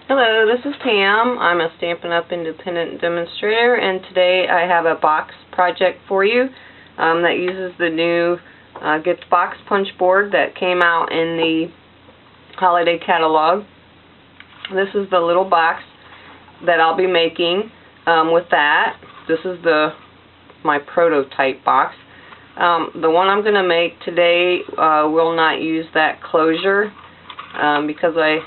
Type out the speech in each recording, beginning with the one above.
Hello, this is Pam. I'm a Stampin' Up! Independent demonstrator, and today I have a box project for you that uses the new gift box punch board that came out in the holiday catalog. This is the little box that I'll be making with that. This is my prototype box. The one I'm going to make today will not use that closure because I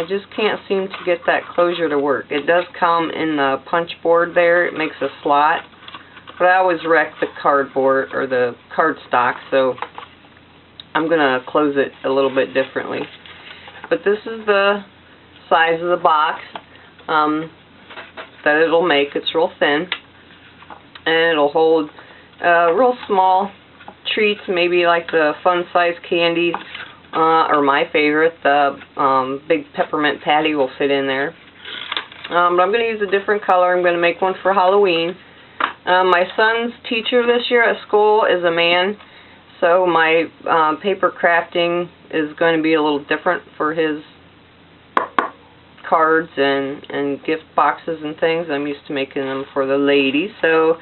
just can't seem to get that closure to work. It does come in the punch board there. It makes a slot. But I always wreck the cardboard or the cardstock, so I'm going to close it a little bit differently. But this is the size of the box that it'll make. It's real thin. And it'll hold real small treats, maybe like the fun size candies. Or my favorite, the big peppermint patty will fit in there. But I'm going to use a different color. I'm going to make one for Halloween. My son's teacher this year at school is a man, so my paper crafting is going to be a little different for his cards and gift boxes and things. I'm used to making them for the ladies, so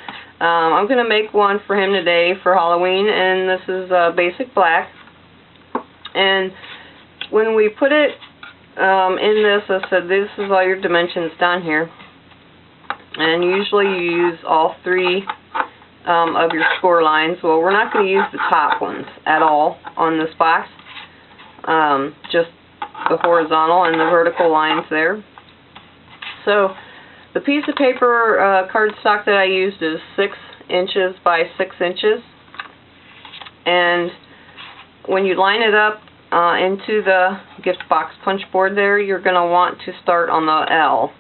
I'm going to make one for him today for Halloween, and this is basic black. And when we put it in this, I said this is all your dimensions down here. And usually you use all three of your score lines. Well, we're not going to use the top ones at all on this box. Just the horizontal and the vertical lines there. So the piece of paper cardstock that I used is 6 inches by 6 inches. And when you line it up into the gift box punch board there, you're going to want to start on the L.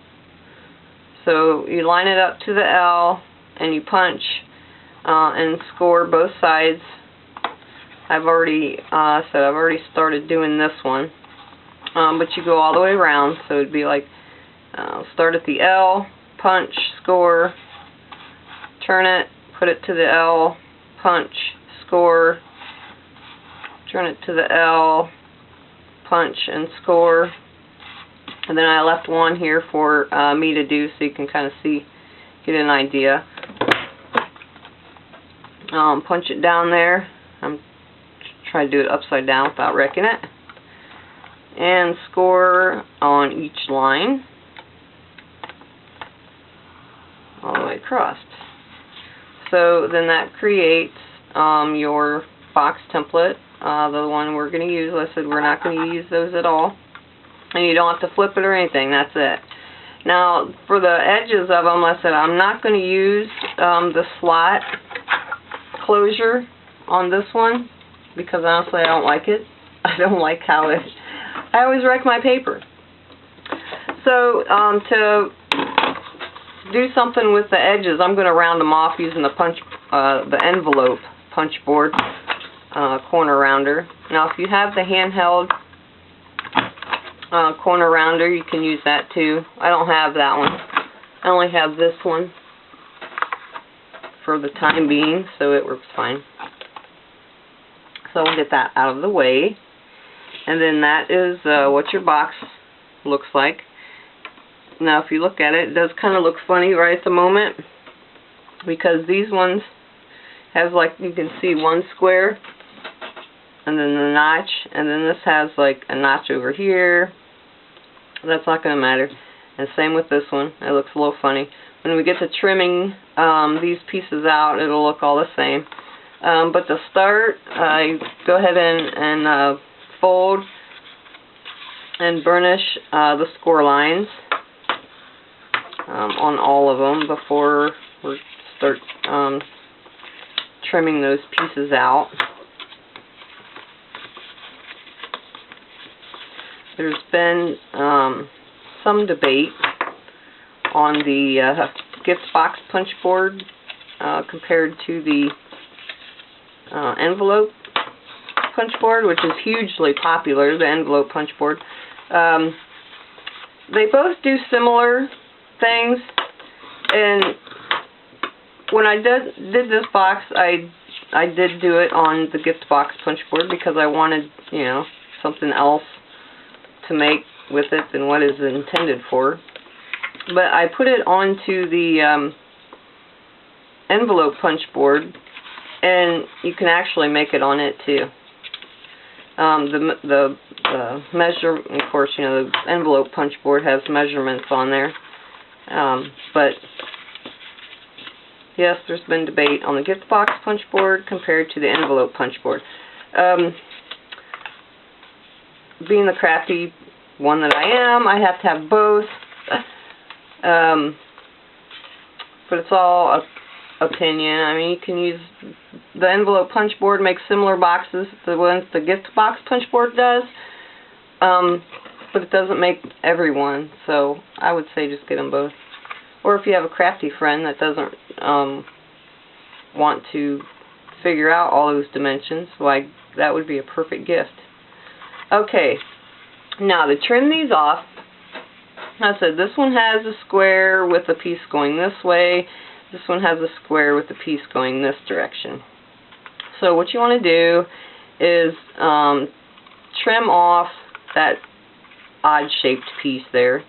So you line it up to the L and you punch and score both sides. I've already started doing this one, but you go all the way around. So it'd be like start at the L, punch, score, turn it, put it to the L, punch, score, turn it to the L, punch, and score. And then I left one here for me to do so you can kind of get an idea. Punch it down there. I'm trying to do it upside down without wrecking it. And score on each line all the way across. So then that creates your box template. The one we're going to use. I said we're not going to use those at all. And you don't have to flip it or anything. That's it. Now, for the edges of them, I said I'm not going to use the slot closure on this one because honestly I don't like it. I don't like how it... I always wreck my paper. So, to do something with the edges, I'm going to round them off using the envelope punch board. Corner rounder. Now if you have the handheld corner rounder, you can use that too. I don't have that one. I only have this one for the time being, so it works fine. So we'll get that out of the way. And then that is what your box looks like. Now if you look at it, it does kind of look funny right at the moment because these ones has, like, you can see one square and then the notch, and then this has like a notch over here. That's not going to matter. And same with this one. It looks a little funny. When we get to trimming these pieces out, it'll look all the same. But to start, I go ahead and fold and burnish the score lines on all of them before we start trimming those pieces out. There's been some debate on the gift box punch board compared to the envelope punch board, which is hugely popular, the envelope punch board. They both do similar things, and when I did this box, I did do it on the gift box punch board because I wanted, you know, something else to make with it than what is intended for. But I put it onto the envelope punch board, and you can actually make it on it too. The measure, of course, you know, the envelope punch board has measurements on there. But yes, there's been debate on the gift box punch board compared to the envelope punch board. Being the crafty one that I am, I have to have both. But it's all opinion. I mean, you can use the envelope punch board, makes similar boxes to the ones the gift box punch board does, but it doesn't make every one, so I would say just get them both. Or if you have a crafty friend that doesn't want to figure out all those dimensions, why, that would be a perfect gift. Okay, now to trim these off, I said this one has a square with a piece going this way. This one has a square with a piece going this direction. So what you want to do is trim off that odd-shaped piece there.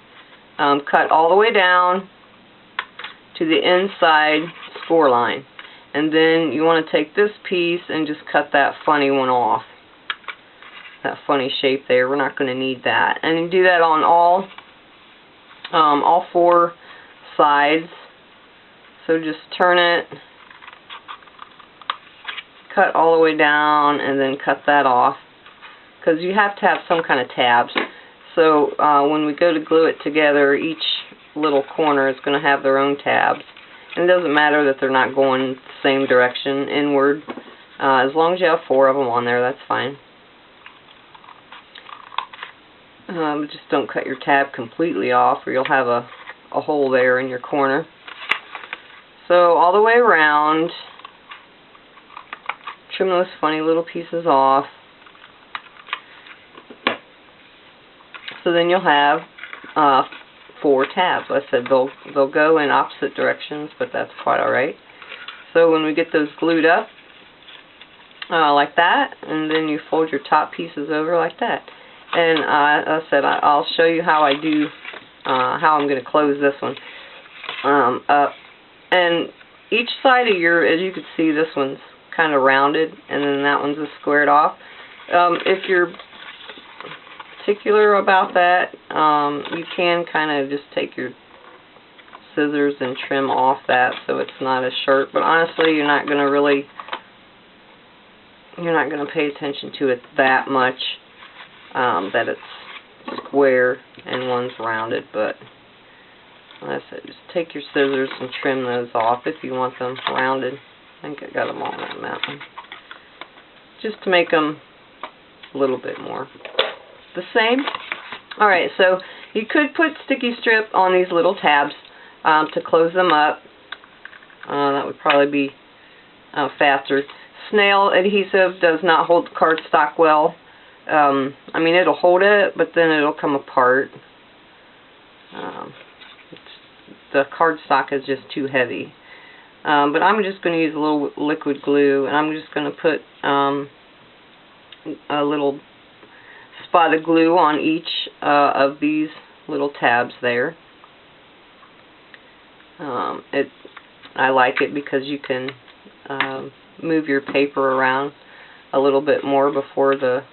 Cut all the way down to the inside score line. And then you want to take this piece and just cut that funny one off. That funny shape there. We're not going to need that. And you do that on all four sides. So just turn it, cut all the way down, and then cut that off. Because you have to have some kind of tabs. So when we go to glue it together, each little corner is going to have their own tabs. And it doesn't matter that they're not going the same direction, inward. As long as you have 4 of them on there, that's fine. Just don't cut your tab completely off, or you'll have a hole there in your corner. So all the way around, trim those funny little pieces off. So then you'll have 4 tabs. Like I said, they'll go in opposite directions, but that's quite alright. So when we get those glued up, like that, and then you fold your top pieces over like that. And I said I'll show you how I do, how I'm going to close this one up. And each side of your, as you can see, this one's kind of rounded, and then that one's squared off. If you're particular about that, you can kind of just take your scissors and trim off that so it's not as sharp. But honestly, you're not going to pay attention to it that much, that it's square and one's rounded. But like I said, just take your scissors and trim those off if you want them rounded. I think I got them all on that mountain. Just to make them a little bit more the same. Alright, so you could put sticky strip on these little tabs to close them up. That would probably be faster. Snail adhesive does not hold cardstock well. I mean, it'll hold it, but then it'll come apart. The cardstock is just too heavy. But I'm just going to use a little liquid glue, and I'm just going to put a little spot of glue on each of these little tabs there. I like it because you can move your paper around a little bit more before the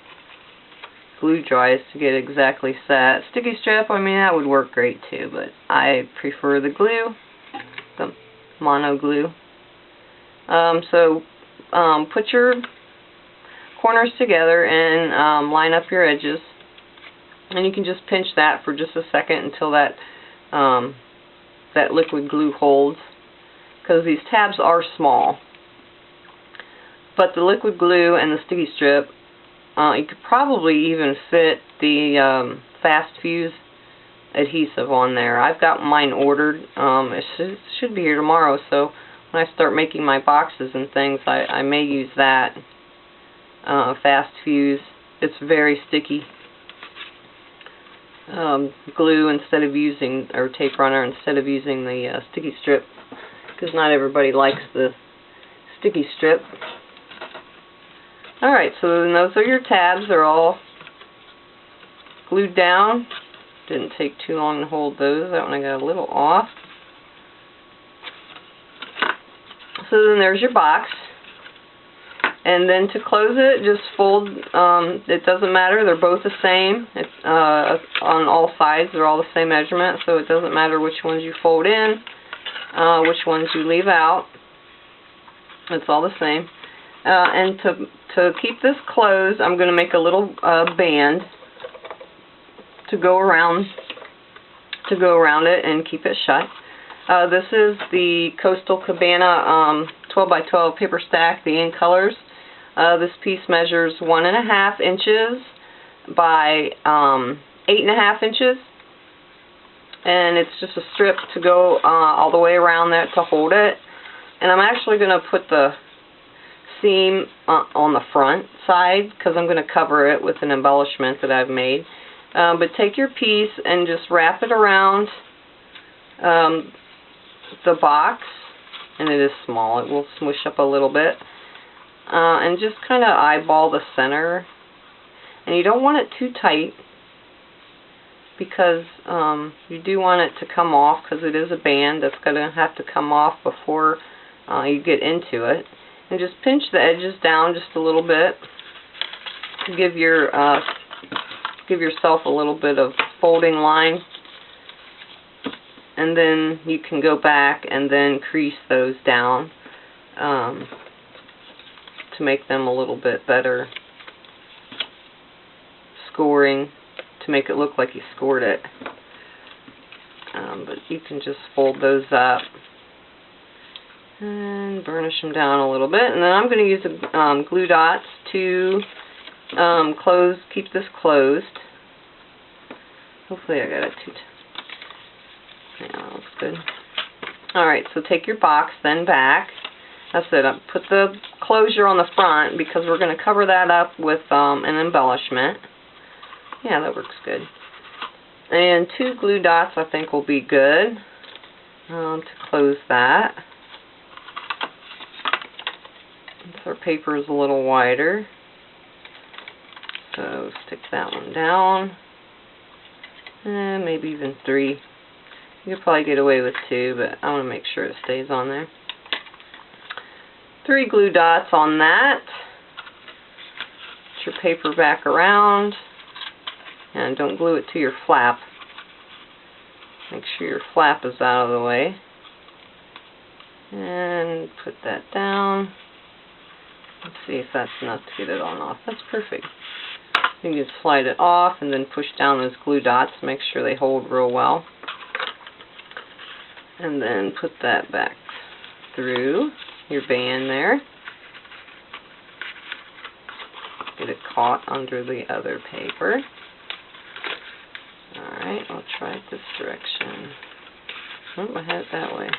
glue dries to get exactly set. Sticky strip, I mean, that would work great too, but I prefer the glue, the mono glue. So put your corners together and line up your edges, and you can just pinch that for just a second until that that liquid glue holds, because these tabs are small. But the liquid glue and the sticky strip, you could probably even fit the fast fuse adhesive on there. I've got mine ordered. It should be here tomorrow, so when I start making my boxes and things, I may use that fast fuse. It's very sticky glue instead of using, or tape runner instead of using the sticky strip, because not everybody likes the sticky strip. Alright, so then those are your tabs. They're all glued down. Didn't take too long to hold those. That one I got a little off. So then there's your box. And then to close it, just fold, it doesn't matter, they're both the same. It's, on all sides, they're all the same measurement, so it doesn't matter which ones you fold in, which ones you leave out. It's all the same. And to keep this closed, I'm going to make a little band to go around it and keep it shut. This is the Coastal Cabana 12 by 12 paper stack, the in colors. This piece measures 1.5 inches by 8.5 inches, and it's just a strip to go all the way around that to hold it. And I'm actually going to put the seam on the front side because I'm going to cover it with an embellishment that I've made. But take your piece and just wrap it around the box, and it is small, it will smush up a little bit, and just kind of eyeball the center. And you don't want it too tight because you do want it to come off, because it is a band that's going to have to come off before you get into it. And just pinch the edges down just a little bit to give yourself a little bit of folding line. And then you can go back and then crease those down to make them a little bit better scoring, to make it look like you scored it. But you can just fold those up and burnish them down a little bit. And then I'm going to use glue dots to keep this closed. Hopefully I got it too. Yeah, that looks good. Alright, so take your box then back. That's it. Put the closure on the front because we're going to cover that up with an embellishment. Yeah, that works good. And 2 glue dots I think will be good to close that. So our paper is a little wider. So stick that one down. And maybe even 3. You could probably get away with 2, but I want to make sure it stays on there. 3 glue dots on that. Put your paper back around. And don't glue it to your flap. Make sure your flap is out of the way. And put that down. Let's see if that's enough to get it on off. That's perfect. You can slide it off and then push down those glue dots to make sure they hold real well. And then put that back through your band there. Get it caught under the other paper. Alright, I'll try it this direction. Oh, I had it that way.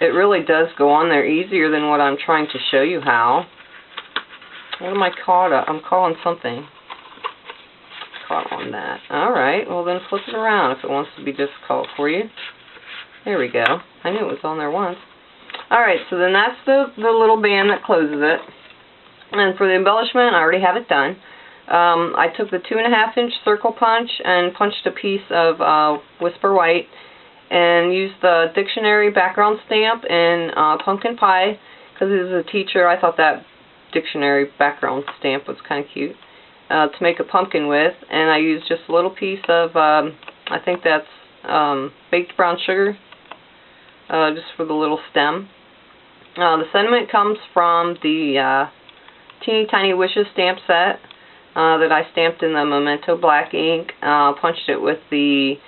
It really does go on there easier than what I'm trying to show you how. What am I caught up? I'm calling something. Caught on that. Alright, well then flip it around if it wants to be difficult for you. There we go. I knew it was on there once. Alright, so then that's the little band that closes it. And for the embellishment, I already have it done. I took the 2.5-inch circle punch and punched a piece of Whisper White and used the dictionary background stamp in Pumpkin Pie. Because as a teacher, I thought that dictionary background stamp was kind of cute to make a pumpkin with. And I used just a little piece of, I think that's baked brown sugar, just for the little stem. The sentiment comes from the Teeny Tiny Wishes stamp set that I stamped in the Memento black ink. Punched it with the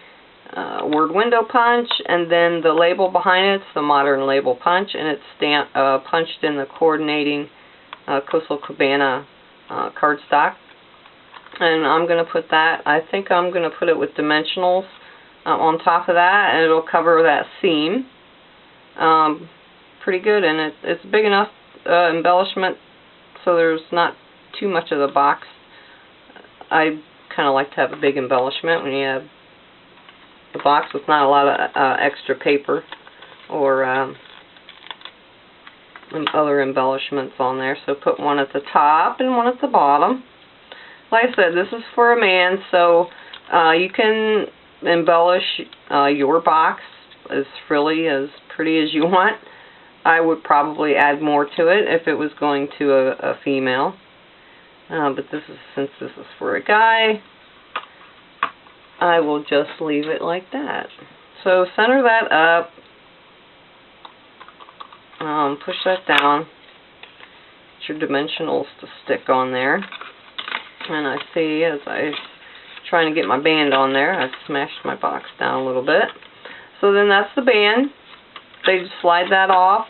word window punch, and then the label behind it's the modern label punch, and it's punched in the coordinating Coastal Cabana cardstock. And I'm going to put that, I think I'm going to put it with dimensionals on top of that, and it'll cover that seam pretty good. And it's big enough embellishment so there's not too much of the box. I kind of like to have a big embellishment when you have the box with not a lot of extra paper or other embellishments on there. So put one at the top and one at the bottom. like I said, this is for a man, so you can embellish your box as frilly, as pretty as you want. I would probably add more to it if it was going to a female. But since this is for a guy, I will just leave it like that. So center that up. Push that down. Get your dimensionals to stick on there. And I see, as I'm trying to get my band on there, I've smashed my box down a little bit. So then that's the band. They just slide that off,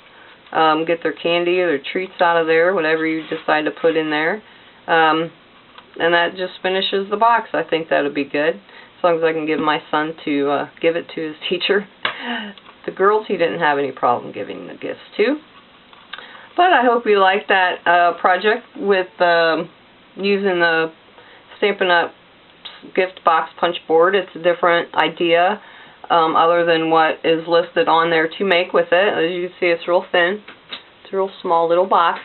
get their candy or their treats out of there, whatever you decide to put in there. And that just finishes the box. I think that would be good, as long as I can give my son to give it to his teacher. The girls he didn't have any problem giving the gifts to. But I hope you like that project with using the Stampin' Up! Gift box punch board. It's a different idea other than what is listed on there to make with it. As you can see, it's real thin. It's a real small little box.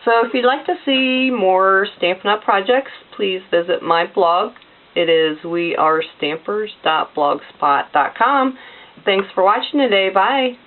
So if you'd like to see more Stampin' Up! Projects, please visit my blog. It is wearestampers.blogspot.com. Thanks for watching today. Bye.